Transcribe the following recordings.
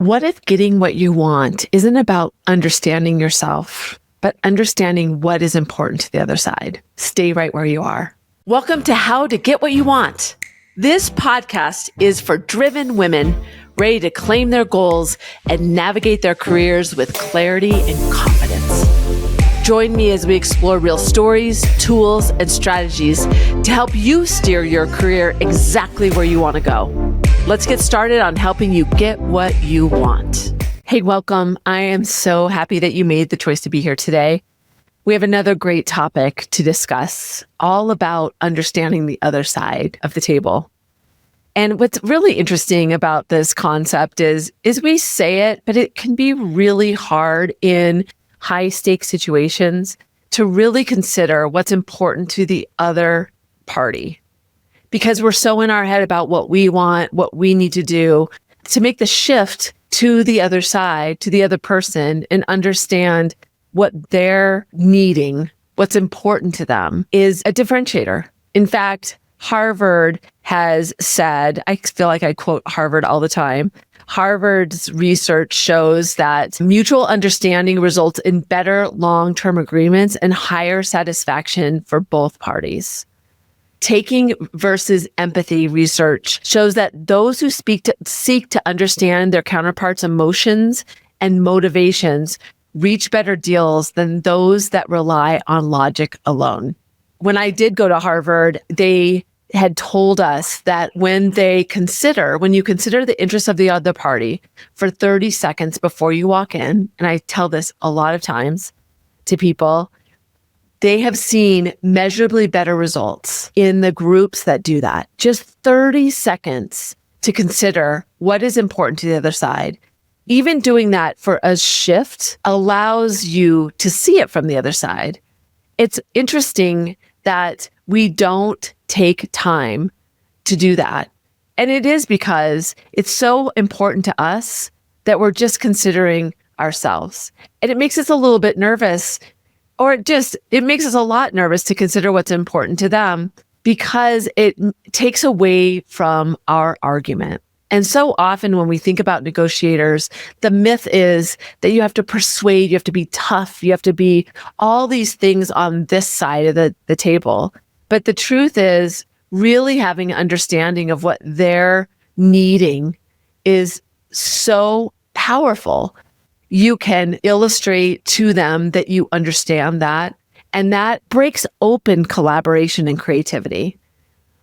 What if getting what you want isn't about understanding yourself, but understanding what is important to the other side? Stay right where you are. Welcome to How to Get What You Want. This podcast is for driven women ready to claim their goals and navigate their careers with clarity and confidence. Join me as we explore real stories, tools, and strategies to help you steer your career exactly where you want to go. Let's get started on helping you get what you want. Hey, welcome. I am so happy that you made the choice to be here today. We have another great topic to discuss, all about understanding the other side of the table. And what's really interesting about this concept is we say it, but it can be really hard in high stakes situations to really consider what's important to the other party. Because we're so in our head about what we want, what we need to do to make the shift to the other side, to the other person, and understand what they're needing, what's important to them is a differentiator. In fact, Harvard has said, I feel like I quote Harvard all the time, Harvard's research shows that mutual understanding results in better long-term agreements and higher satisfaction for both parties. Taking versus empathy research shows that those who seek to understand their counterparts' emotions and motivations reach better deals than those that rely on logic alone. When I did go to Harvard, they had told us that when you consider the interests of the other party for 30 seconds before you walk in, and I tell this a lot of times to people, they have seen measurably better results in the groups that do that. Just 30 seconds to consider what is important to the other side. Even doing that for a shift allows you to see it from the other side. It's interesting that we don't take time to do that. And it is because it's so important to us that we're just considering ourselves. And it makes us a little bit nervous, or it makes us a lot nervous to consider what's important to them because it takes away from our argument. And so often when we think about negotiators, the myth is that you have to persuade, you have to be tough, you have to be all these things on this side of the table. But the truth is really having an understanding of what they're needing is so powerful. You can illustrate to them that you understand that, and that breaks open collaboration and creativity.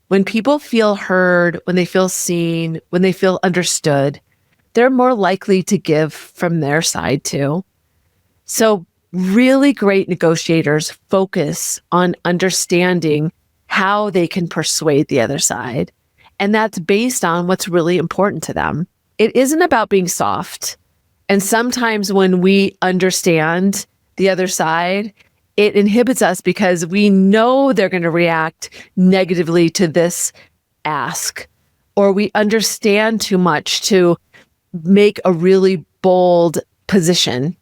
When people feel heard, when they feel seen, when they feel understood, they're more likely to give from their side too. So really great negotiators focus on understanding how they can persuade the other side. And that's based on what's really important to them. It isn't about being soft. And sometimes when we understand the other side, it inhibits us because we know they're going to react negatively to this ask, or we understand too much to make a really bold position.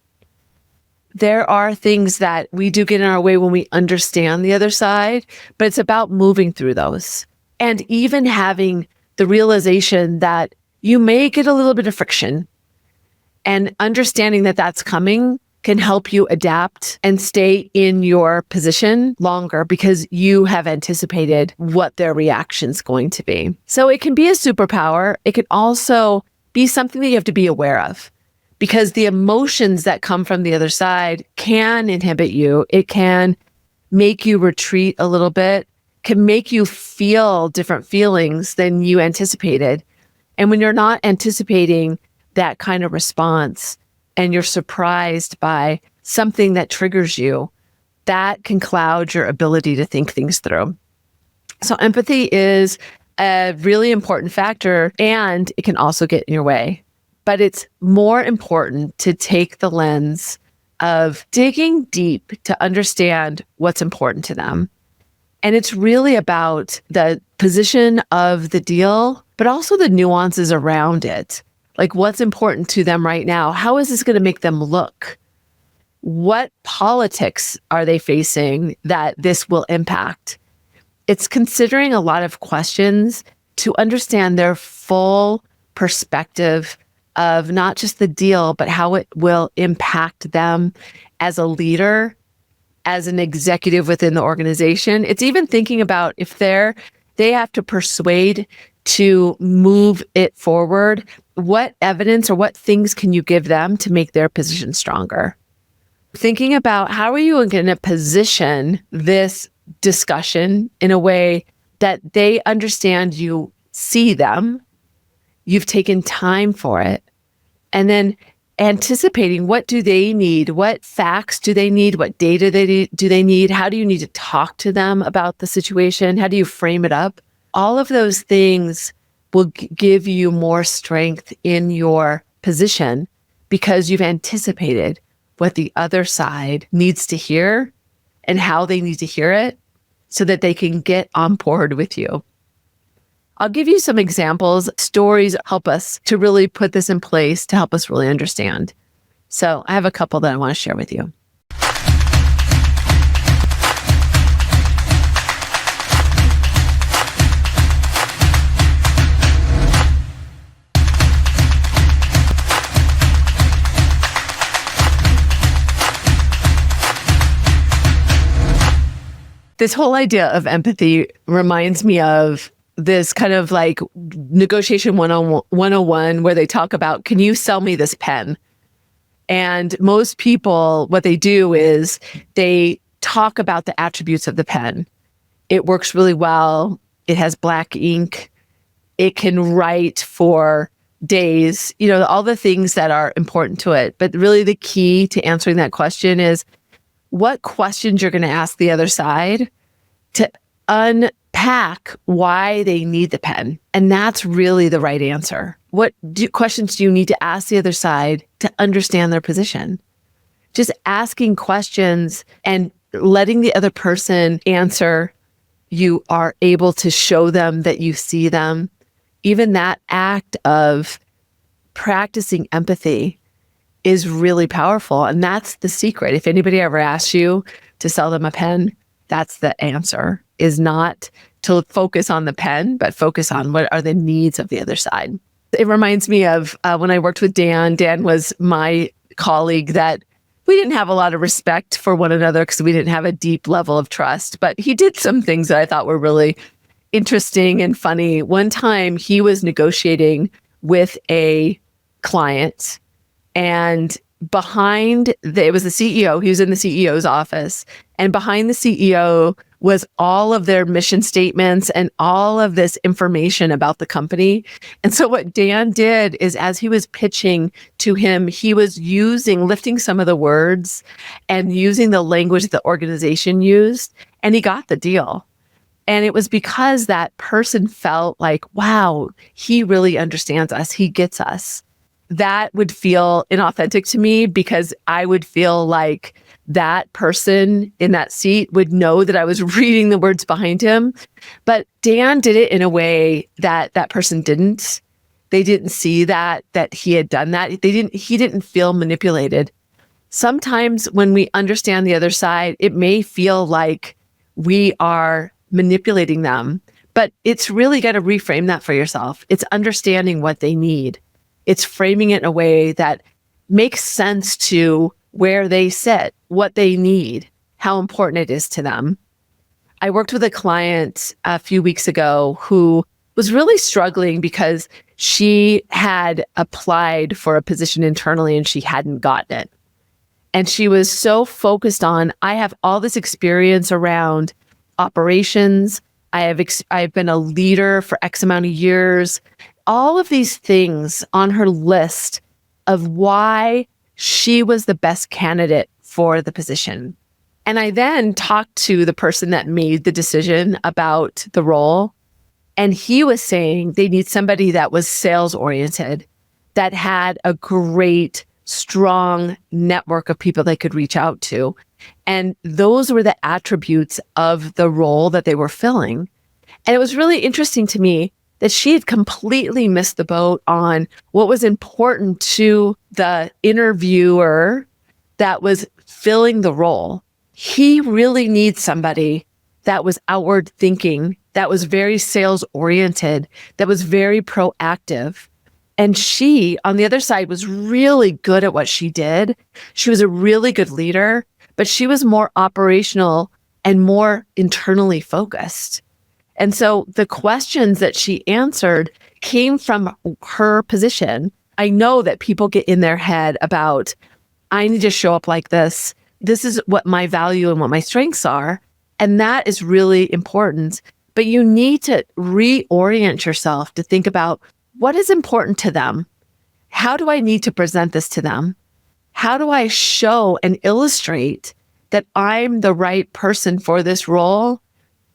There are things that we do get in our way when we understand the other side, but it's about moving through those and even having the realization that you may get a little bit of friction. And understanding that that's coming can help you adapt and stay in your position longer because you have anticipated what their reaction's going to be. So it can be a superpower. It can also be something that you have to be aware of because the emotions that come from the other side can inhibit you. It can make you retreat a little bit, can make you feel different feelings than you anticipated. And when you're not anticipating that kind of response and you're surprised by something that triggers you, that can cloud your ability to think things through. So empathy is a really important factor and it can also get in your way. But it's more important to take the lens of digging deep to understand what's important to them. And it's really about the position of the deal, but also the nuances around it. Like what's important to them right now? How is this going to make them look? What politics are they facing that this will impact? It's considering a lot of questions to understand their full perspective of not just the deal, but how it will impact them as a leader, as an executive within the organization. It's even thinking about if they have to persuade to move it forward, what evidence or what things can you give them to make their position stronger? Thinking about how are you going to position this discussion in a way that they understand you see them, you've taken time for it, and then anticipating what do they need, what facts do they need, what data do they need, how do you need to talk to them about the situation, how do you frame it up? All of those things will give you more strength in your position because you've anticipated what the other side needs to hear and how they need to hear it so that they can get on board with you. I'll give you some examples. Stories help us to really put this in place to help us really understand. So I have a couple that I want to share with you. This whole idea of empathy reminds me of this kind of like negotiation 101 where they talk about, can you sell me this pen? And most people, what they do is they talk about the attributes of the pen. It works really well. It has black ink. It can write for days, all the things that are important to it. But really the key to answering that question is what questions you're going to ask the other side to unpack why they need the pen. And that's really the right answer. What questions do you need to ask the other side to understand their position? Just asking questions and letting the other person answer, you are able to show them that you see them. Even that act of practicing empathy is really powerful. And that's the secret. If anybody ever asks you to sell them a pen, that's the answer, is not to focus on the pen, but focus on what are the needs of the other side. It reminds me of when I worked with Dan. Dan was my colleague that we didn't have a lot of respect for one another because we didn't have a deep level of trust, but he did some things that I thought were really interesting and funny. One time he was negotiating with a client, and it was the CEO, he was in the CEO's office, and behind the CEO was all of their mission statements and all of this information about the company. And so what Dan did is, as he was pitching to him, he was lifting some of the words and using the language the organization used, and he got the deal. And it was because that person felt like, wow, he really understands us. He gets us. That would feel inauthentic to me because I would feel like that person in that seat would know that I was reading the words behind him. But Dan did it in a way that that person didn't. They didn't see that he had done that. He didn't feel manipulated. Sometimes when we understand the other side, it may feel like we are manipulating them, but it's really got to reframe that for yourself. It's understanding what they need. It's framing it in a way that makes sense to where they sit, what they need, how important it is to them. I worked with a client a few weeks ago who was really struggling because she had applied for a position internally and she hadn't gotten it. And she was so focused on, I have all this experience around operations. I've been a leader for X amount of years. All of these things on her list of why she was the best candidate for the position. And I then talked to the person that made the decision about the role. And he was saying they need somebody that was sales oriented, that had a great, strong network of people they could reach out to. And those were the attributes of the role that they were filling. And it was really interesting to me that she had completely missed the boat on what was important to the interviewer that was filling the role. He really needs somebody that was outward thinking, that was very sales oriented, that was very proactive. And she, on the other side, was really good at what she did. She was a really good leader, but she was more operational and more internally focused. And so the questions that she answered came from her position. I know that people get in their head about, I need to show up like this. This is what my value and what my strengths are. And that is really important. But you need to reorient yourself to think about what is important to them. How do I need to present this to them? How do I show and illustrate that I'm the right person for this role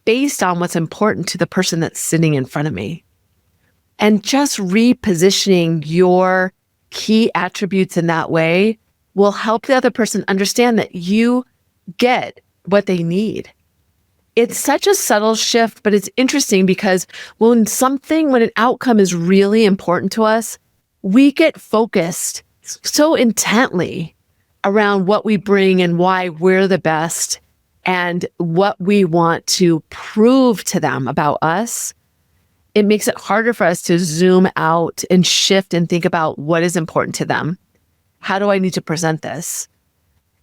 based on what's important to the person that's sitting in front of me? And just repositioning your key attributes in that way will help the other person understand that you get what they need. It's such a subtle shift, but it's interesting because when an outcome is really important to us, we get focused so intently around what we bring and why we're the best and what we want to prove to them about us. It makes it harder for us to zoom out and shift and think about what is important to them. How do I need to present this?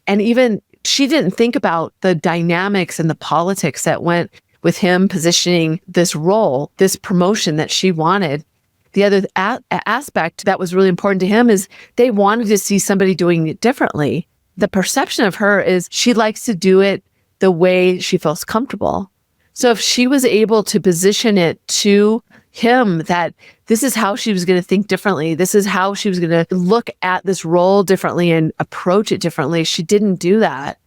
And even she didn't think about the dynamics and the politics that went with him positioning this role, this promotion that she wanted. The other aspect that was really important to him is they wanted to see somebody doing it differently. The perception of her is she likes to do it the way she feels comfortable. So if she was able to position it to him that this is how she was going to think differently, this is how she was going to look at this role differently and approach it differently, she didn't do that.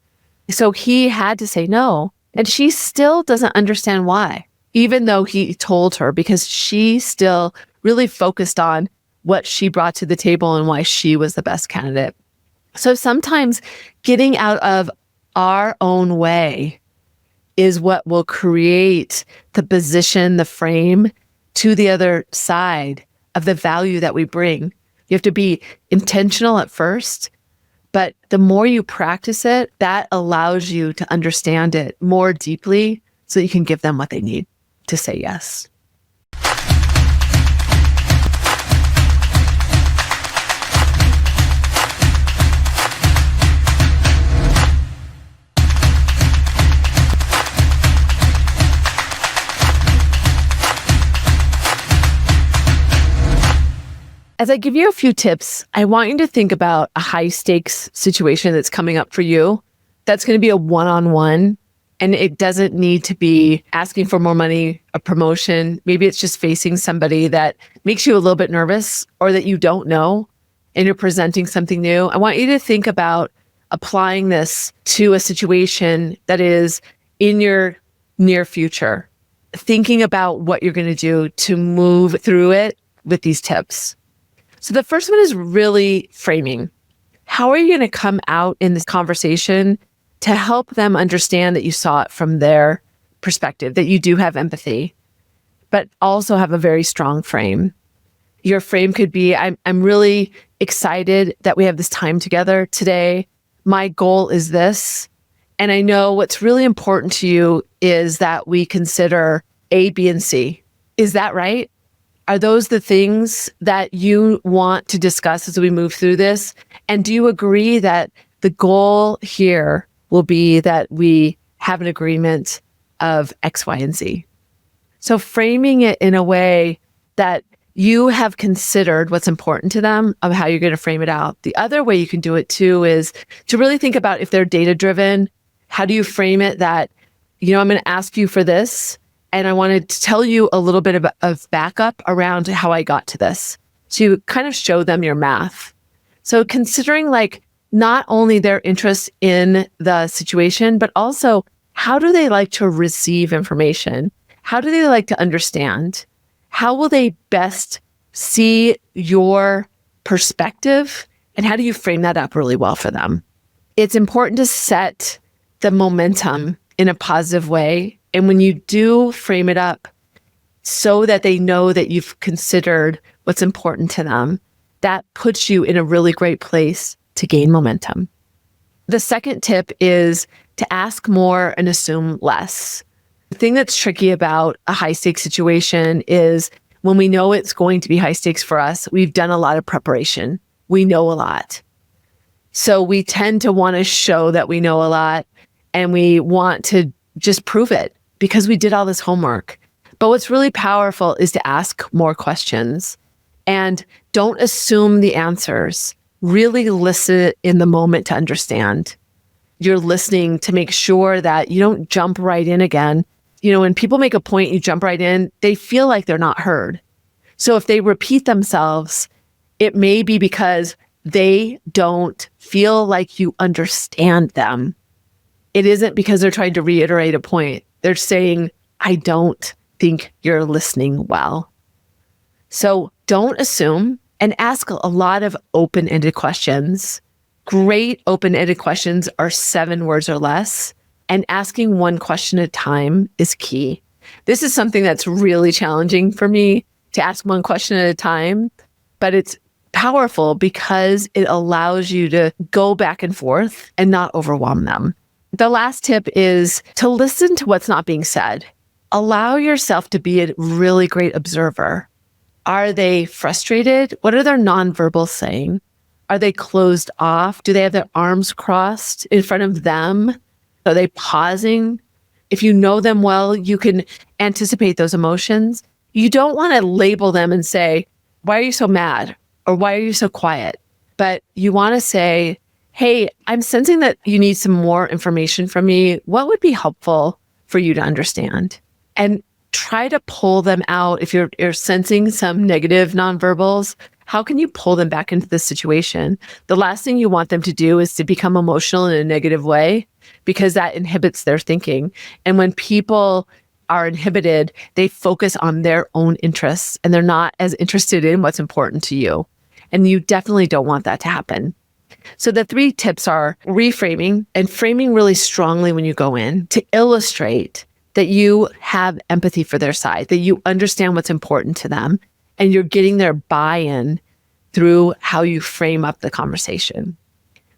So he had to say no. And she still doesn't understand why, even though he told her, because she still really focused on what she brought to the table and why she was the best candidate. So sometimes getting out of our own way is what will create the position, the frame to the other side of the value that we bring. You have to be intentional at first, but the more you practice it, that allows you to understand it more deeply so you can give them what they need to say yes. As I give you a few tips, I want you to think about a high stakes situation that's coming up for you. That's going to be a one-on-one, and it doesn't need to be asking for more money, a promotion. Maybe it's just facing somebody that makes you a little bit nervous or that you don't know, and you're presenting something new. I want you to think about applying this to a situation that is in your near future, thinking about what you're going to do to move through it with these tips. So the first one is really framing. How are you going to come out in this conversation to help them understand that you saw it from their perspective, that you do have empathy, but also have a very strong frame? Your frame could be, I'm really excited that we have this time together today. My goal is this. And I know what's really important to you is that we consider A, B, and C. Is that right? Are those the things that you want to discuss as we move through this? And do you agree that the goal here will be that we have an agreement of X, Y, and Z? So framing it in a way that you have considered what's important to them of how you're going to frame it out. The other way you can do it too is to really think about if they're data-driven, how do you frame it that, I'm going to ask you for this, and I wanted to tell you a little bit of backup around how I got to this. So you kind of show them your math. So considering not only their interest in the situation, but also how do they like to receive information? How do they like to understand? How will they best see your perspective? And how do you frame that up really well for them? It's important to set the momentum in a positive way. And when you do frame it up so that they know that you've considered what's important to them, that puts you in a really great place to gain momentum. The second tip is to ask more and assume less. The thing that's tricky about a high stakes situation is when we know it's going to be high stakes for us, we've done a lot of preparation. We know a lot. So we tend to want to show that we know a lot, and we want to just prove it because we did all this homework. But what's really powerful is to ask more questions and don't assume the answers. Really listen in the moment to understand. You're listening to make sure that you don't jump right in again. When people make a point, you jump right in, they feel like they're not heard. So if they repeat themselves, it may be because they don't feel like you understand them. It isn't because they're trying to reiterate a point. They're saying, I don't think you're listening well. So don't assume and ask a lot of open-ended questions. Great open-ended questions are 7 words or less, and asking one question at a time is key. This is something that's really challenging for me, to ask one question at a time, but it's powerful because it allows you to go back and forth and not overwhelm them. The last tip is to listen to what's not being said. Allow yourself to be a really great observer. Are they frustrated? What are their nonverbals saying? Are they closed off? Do they have their arms crossed in front of them? Are they pausing? If you know them well, you can anticipate those emotions. You don't want to label them and say, why are you so mad? Or why are you so quiet? But you want to say, hey, I'm sensing that you need some more information from me. What would be helpful for you to understand? And try to pull them out. If you're sensing some negative nonverbals, how can you pull them back into the situation? The last thing you want them to do is to become emotional in a negative way, because that inhibits their thinking. And when people are inhibited, they focus on their own interests and they're not as interested in what's important to you. And you definitely don't want that to happen. So the 3 tips are reframing and framing really strongly when you go in to illustrate that you have empathy for their side, that you understand what's important to them, and you're getting their buy-in through how you frame up the conversation.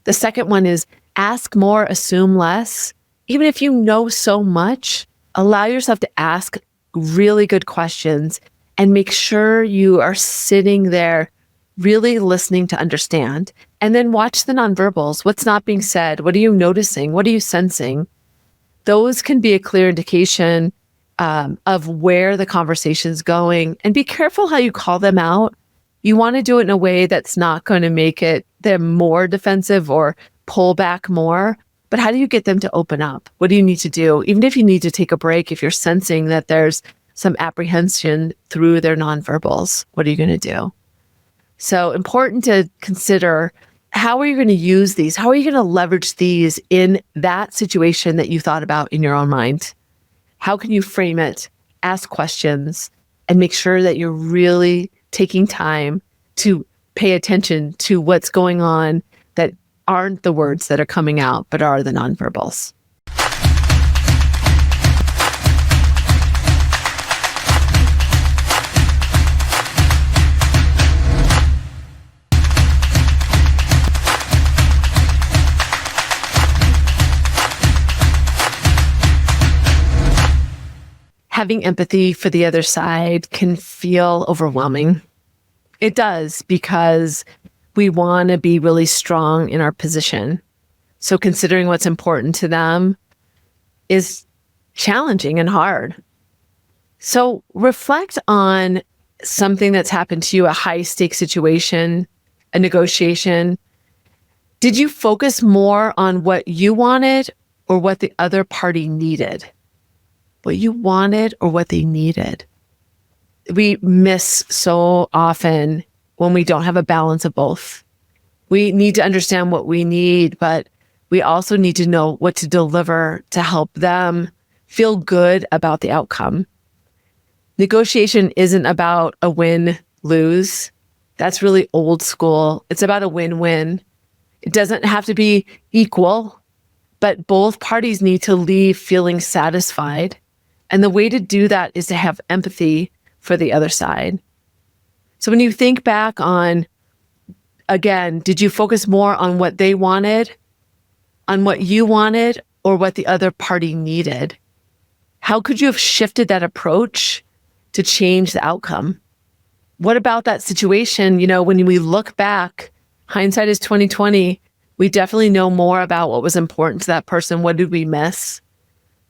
The second one is ask more, assume less. Even if you know so much, allow yourself to ask really good questions and make sure you are sitting there really listening to understand. And then watch the nonverbals. What's not being said? What are you noticing? What are you sensing? Those can be a clear indication of where the conversation's going. And be careful how you call them out. You want to do it in a way that's not going to make them more defensive or pull back more. But how do you get them to open up? What do you need to do? Even if you need to take a break, if you're sensing that there's some apprehension through their nonverbals, what are you going to do? So important to consider, how are you going to use these? How are you going to leverage these in that situation that you thought about in your own mind? How can you frame it, ask questions, and make sure that you're really taking time to pay attention to what's going on that aren't the words that are coming out, but are the nonverbals. Having empathy for the other side can feel overwhelming. It does, because we want to be really strong in our position. So considering what's important to them is challenging and hard. So reflect on something that's happened to you, a high stakes situation, a negotiation. Did you focus more on what you wanted or what the other party needed? What you wanted or what they needed? We miss so often when we don't have a balance of both. We need to understand what we need, but we also need to know what to deliver to help them feel good about the outcome. Negotiation isn't about a win-lose. That's really old school. It's about a win-win. It doesn't have to be equal, but both parties need to leave feeling satisfied. And the way to do that is to have empathy for the other side. So when you think back on, again, did you focus more on what they wanted, on what you wanted, or what the other party needed? How could you have shifted that approach to change the outcome? what about that situation? When we look back, hindsight is 2020. We definitely know more about what was important to that person. What did we miss?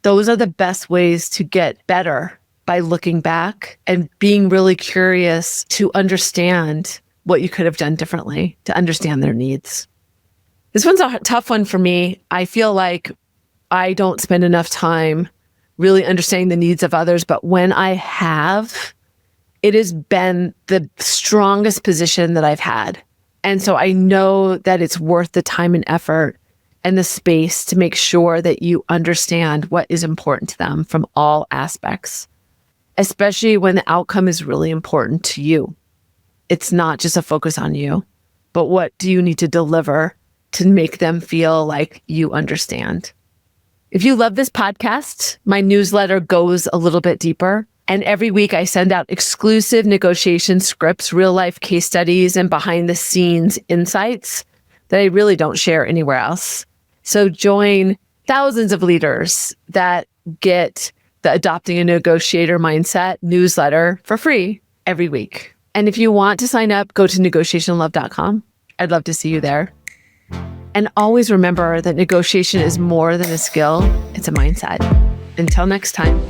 Those are the best ways to get better, by looking back and being really curious to understand what you could have done differently, to understand their needs. This one's a tough one for me. I feel like I don't spend enough time really understanding the needs of others, but when I have, it has been the strongest position that I've had. And so I know that it's worth the time and effort and the space to make sure that you understand what is important to them from all aspects, especially when the outcome is really important to you. It's not just a focus on you, but what do you need to deliver to make them feel like you understand? If you love this podcast, my newsletter goes a little bit deeper. And every week I send out exclusive negotiation scripts, real life case studies, and behind the scenes insights that I really don't share anywhere else. So join thousands of leaders that get the Adopting a Negotiator Mindset newsletter for free every week. And if you want to sign up, go to negotiationlove.com. I'd love to see you there. And always remember that negotiation is more than a skill, it's a mindset. Until next time.